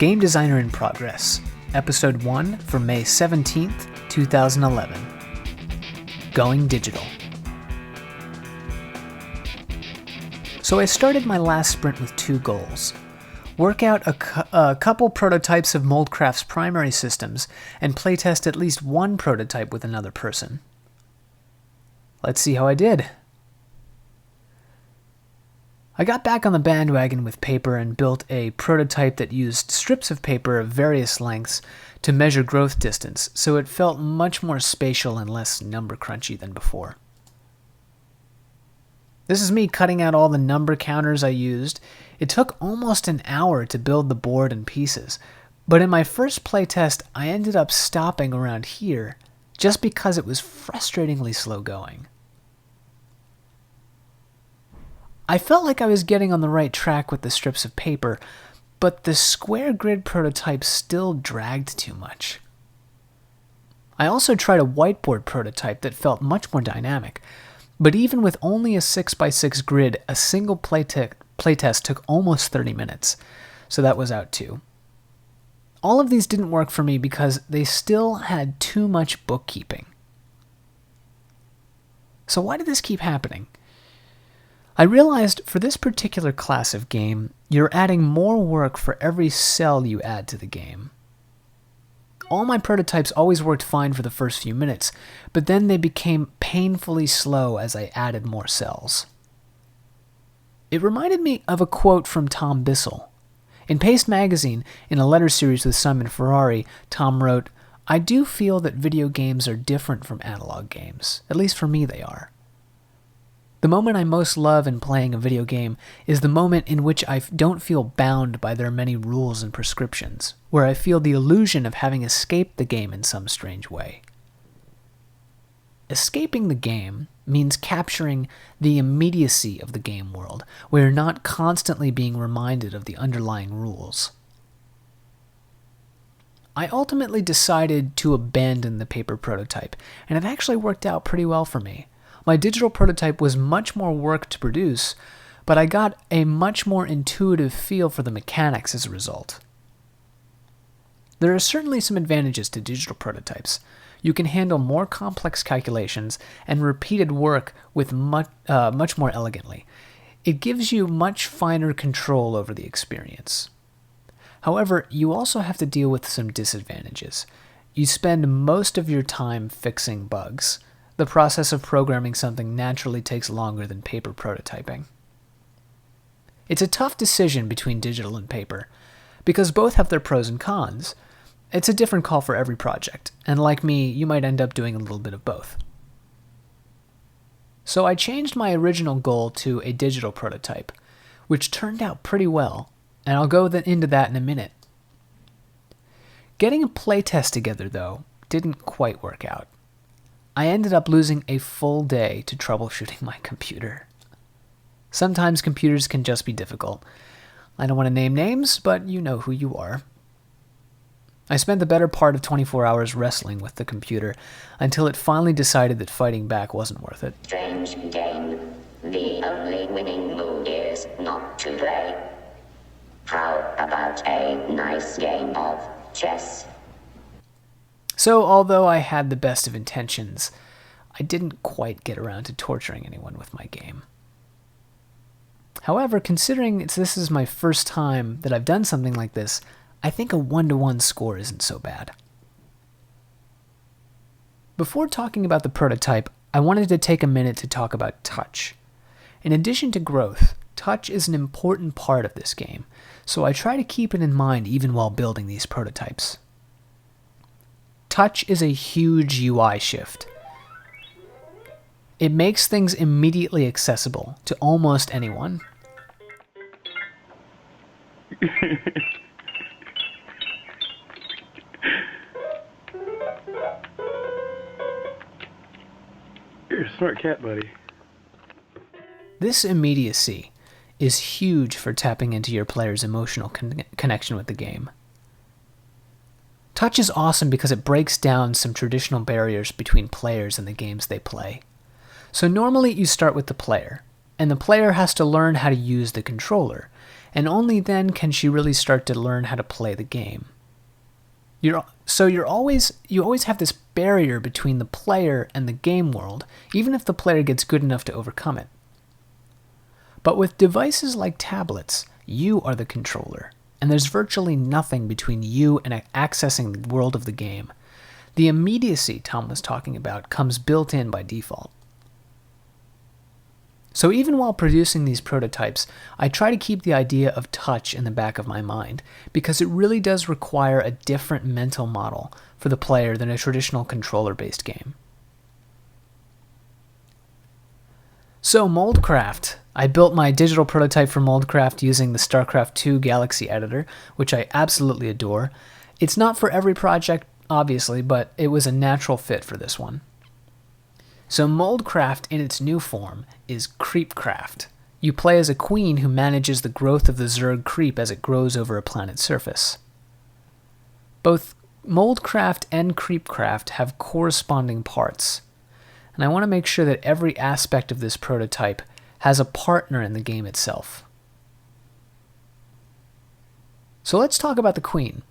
Game Designer in Progress, Episode 1 for May 17th, 2011. Going Digital. So I started my last sprint with two goals. Work out a couple prototypes of Moldcraft's primary systems, and playtest at least one prototype with another person. Let's see how I did. I got back on the bandwagon with paper and built a prototype that used strips of paper of various lengths to measure growth distance, so it felt much more spatial and less number crunchy than before. This is me cutting out all the number counters I used. It took almost an hour to build the board and pieces, but in my first playtest I ended up stopping around here just because it was frustratingly slow going. I felt like I was getting on the right track with the strips of paper, but the square grid prototype still dragged too much. I also tried a whiteboard prototype that felt much more dynamic, but even with only a 6x6 grid, a single playtest took almost 30 minutes, so that was out too. All of these didn't work for me because they still had too much bookkeeping. So why did this keep happening? I realized for this particular class of game, you're adding more work for every cell you add to the game. All my prototypes always worked fine for the first few minutes, but then they became painfully slow as I added more cells. It reminded me of a quote from Tom Bissell. In Paste magazine, in a letter series with Simon Ferrari, Tom wrote, "I do feel that video games are different from analog games. At least for me they are. The moment I most love in playing a video game is the moment in which I don't feel bound by their many rules and prescriptions, where I feel the illusion of having escaped the game in some strange way." Escaping the game means capturing the immediacy of the game world, where you're not constantly being reminded of the underlying rules. I ultimately decided to abandon the paper prototype, and it actually worked out pretty well for me. My digital prototype was much more work to produce, but I got a much more intuitive feel for the mechanics as a result. There are certainly some advantages to digital prototypes. You can handle more complex calculations and repeated work with much more elegantly. It gives you much finer control over the experience. However, you also have to deal with some disadvantages. You spend most of your time fixing bugs. The process of programming something naturally takes longer than paper prototyping. It's a tough decision between digital and paper, because both have their pros and cons. It's a different call for every project, and like me, you might end up doing a little bit of both. So I changed my original goal to a digital prototype, which turned out pretty well, and I'll go into that in a minute. Getting a playtest together, though, didn't quite work out. I ended up losing a full day to troubleshooting my computer. Sometimes computers can just be difficult. I don't want to name names, but you know who you are. I spent the better part of 24 hours wrestling with the computer until it finally decided that fighting back wasn't worth it. Strange game. The only winning move is not to play. How about a nice game of chess? So, although I had the best of intentions, I didn't quite get around to torturing anyone with my game. However, considering this is my first time that I've done something like this, I think a 1-to-1 score isn't so bad. Before talking about the prototype, I wanted to take a minute to talk about touch. In addition to growth, touch is an important part of this game, so I try to keep it in mind even while building these prototypes. Touch is a huge UI shift. It makes things immediately accessible to almost anyone. You're a smart cat, buddy. This immediacy is huge for tapping into your player's emotional connection with the game. Touch is awesome because it breaks down some traditional barriers between players and the games they play. So normally you start with the player, and the player has to learn how to use the controller, and only then can she really start to learn how to play the game. You always have this barrier between the player and the game world, even if the player gets good enough to overcome it. But with devices like tablets, you are the controller, and there's virtually nothing between you and accessing the world of the game. The immediacy Tom was talking about comes built in by default. So even while producing these prototypes, I try to keep the idea of touch in the back of my mind, because it really does require a different mental model for the player than a traditional controller-based game. So Moldcraft. I built my digital prototype for Moldcraft using the StarCraft 2 Galaxy editor, which I absolutely adore. It's not for every project, obviously, but it was a natural fit for this one. So Moldcraft in its new form is Creepcraft. You play as a queen who manages the growth of the Zerg creep as it grows over a planet's surface. Both Moldcraft and Creepcraft have corresponding parts, and I want to make sure that every aspect of this prototype has a partner in the game itself. So let's talk about the queen.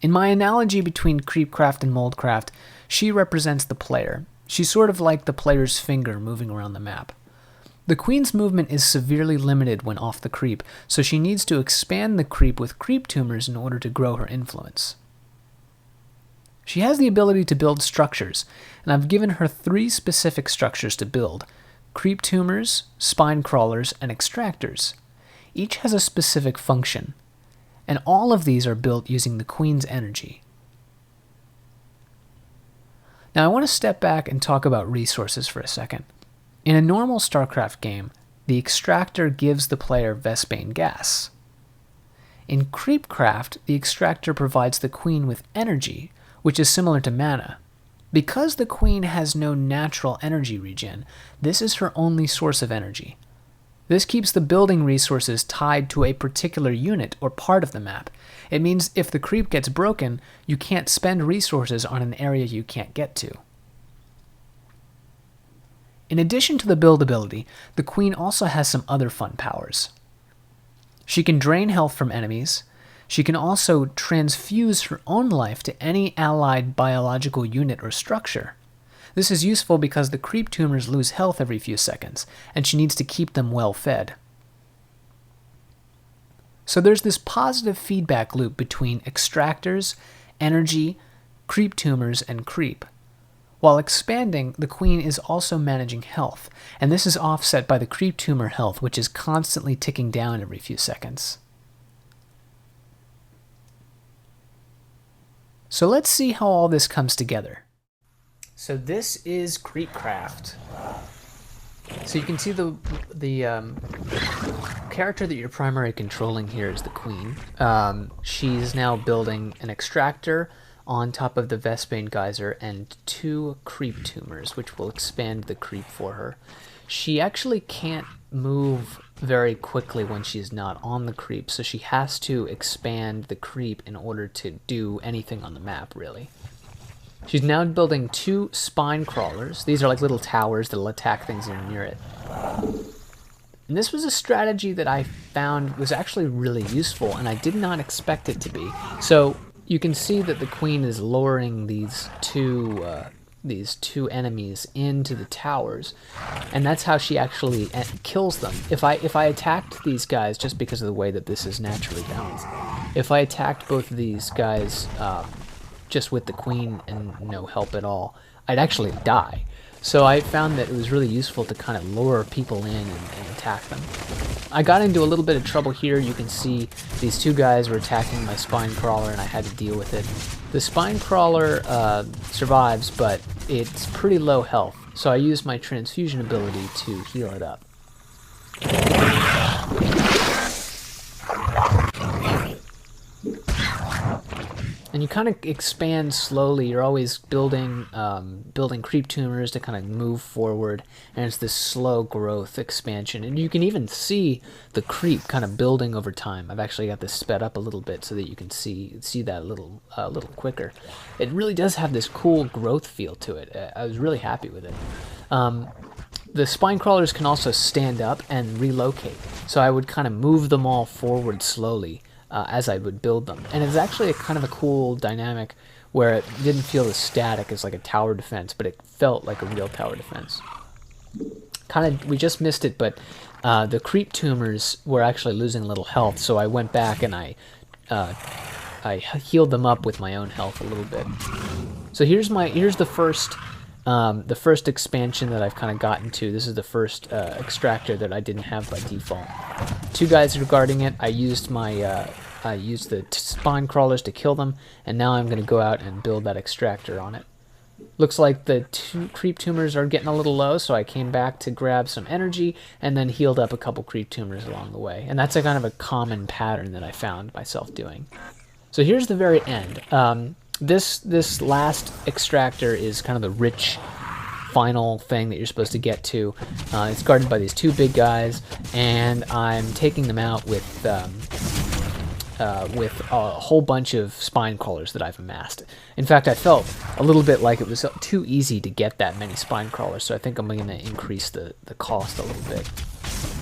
In my analogy between Creepcraft and Moldcraft, she represents the player. She's sort of like the player's finger moving around the map. The queen's movement is severely limited when off the creep, so she needs to expand the creep with creep tumors in order to grow her influence. She has the ability to build structures, and I've given her 3 specific structures to build: creep tumors, spine crawlers, and extractors. Each has a specific function, and all of these are built using the queen's energy. Now I want to step back and talk about resources for a second. In a normal StarCraft game, the extractor gives the player Vespane gas. In Creepcraft, the extractor provides the queen with energy, which is similar to mana. Because the queen has no natural energy regen, this is her only source of energy. This keeps the building resources tied to a particular unit or part of the map. It means if the creep gets broken, you can't spend resources on an area you can't get to. In addition to the build ability, the queen also has some other fun powers. She can drain health from enemies. She can also transfuse her own life to any allied biological unit or structure. This is useful because the creep tumors lose health every few seconds, and she needs to keep them well fed. So there's this positive feedback loop between extractors, energy, creep tumors, and creep. While expanding, the queen is also managing health, and this is offset by the creep tumor health, which is constantly ticking down every few seconds. So let's see how all this comes together. So this is Creepcraft. So you can see the character that you're primarily controlling here is the queen. She's now building an extractor on top of the Vespane geyser and 2 creep tumors, which will expand the creep for her. She actually can't move very quickly when she's not on the creep, so she has to expand the creep in order to do anything on the map, really. She's now building 2 spine crawlers. These are like little towers that'll attack things that are near it. And this was a strategy that I found was actually really useful, and I did not expect it to be. So you can see that the queen is lowering these two enemies into the towers, and that's how she actually kills them. If I attacked these guys, just because of the way that this is naturally balanced, if I attacked both of these guys just with the queen and no help at all, I'd actually die. So I found that it was really useful to kind of lure people in and attack them. I got into a little bit of trouble here. You can see these 2 guys were attacking my spine crawler, and I had to deal with it. The spine crawler survives, but it's pretty low health, so I used my transfusion ability to heal it up. And you kind of expand slowly. You're always building creep tumors to kind of move forward, and it's this slow growth expansion. And you can even see the creep kind of building over time. I've actually got this sped up a little bit so that you can see that a little quicker. It really does have this cool growth feel to it. I was really happy with it. the spine crawlers can also stand up and relocate. So I would kind of move them all forward slowly as I would build them. And it's actually a kind of a cool dynamic where it didn't feel as static as like a tower defense, but it felt like a real tower defense. We just missed it, but the creep tumors were actually losing a little health, so I went back and I healed them up with my own health a little bit. So here's the first expansion that I've kind of gotten to. This is the first extractor that I didn't have by default. 2 guys are guarding it. I used the spine crawlers to kill them, and now I'm going to go out and build that extractor on it. Looks like the 2 creep tumors are getting a little low, so I came back to grab some energy and then healed up a couple creep tumors along the way. And that's a kind of a common pattern that I found myself doing. So here's the very end. This last extractor is kind of the rich final thing that you're supposed to get to. It's guarded by these 2 big guys, and I'm taking them out with a whole bunch of spine crawlers that I've amassed. In fact, I felt a little bit like it was too easy to get that many spine crawlers, so I think I'm going to increase the cost a little bit.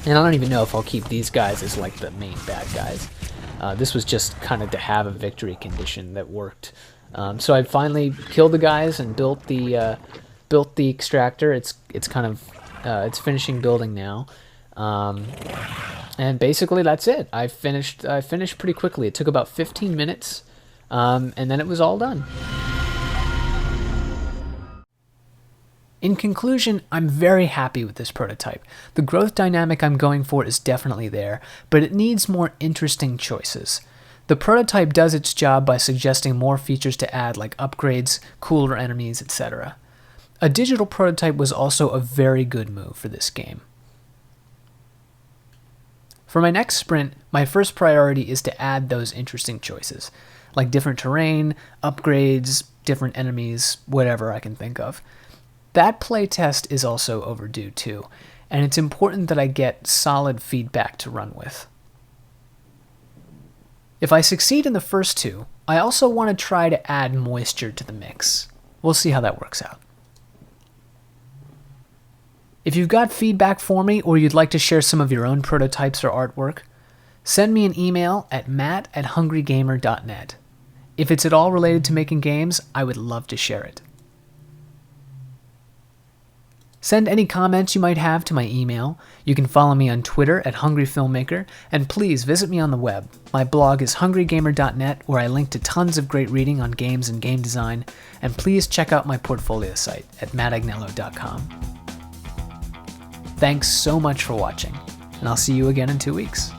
And I don't even know if I'll keep these guys as like the main bad guys. This was just kind of to have a victory condition that worked. So I finally killed the guys and built the extractor. It's kind of it's finishing building now. And basically that's it. I finished pretty quickly. It took about 15 minutes, and then it was all done. In conclusion, I'm very happy with this prototype. The growth dynamic I'm going for is definitely there, but it needs more interesting choices. The prototype does its job by suggesting more features to add, like upgrades, cooler enemies, etc. A digital prototype was also a very good move for this game. For my next sprint, my first priority is to add those interesting choices, like different terrain, upgrades, different enemies, whatever I can think of. That playtest is also overdue too, and it's important that I get solid feedback to run with. If I succeed in the first 2, I also want to try to add moisture to the mix. We'll see how that works out. If you've got feedback for me, or you'd like to share some of your own prototypes or artwork, send me an email at matt@hungrygamer.net. If it's at all related to making games, I would love to share it. Send any comments you might have to my email. You can follow me on Twitter at hungryfilmmaker, and please visit me on the web. My blog is hungrygamer.net, where I link to tons of great reading on games and game design, and please check out my portfolio site at mattagnello.com. Thanks so much for watching, and I'll see you again in 2 weeks.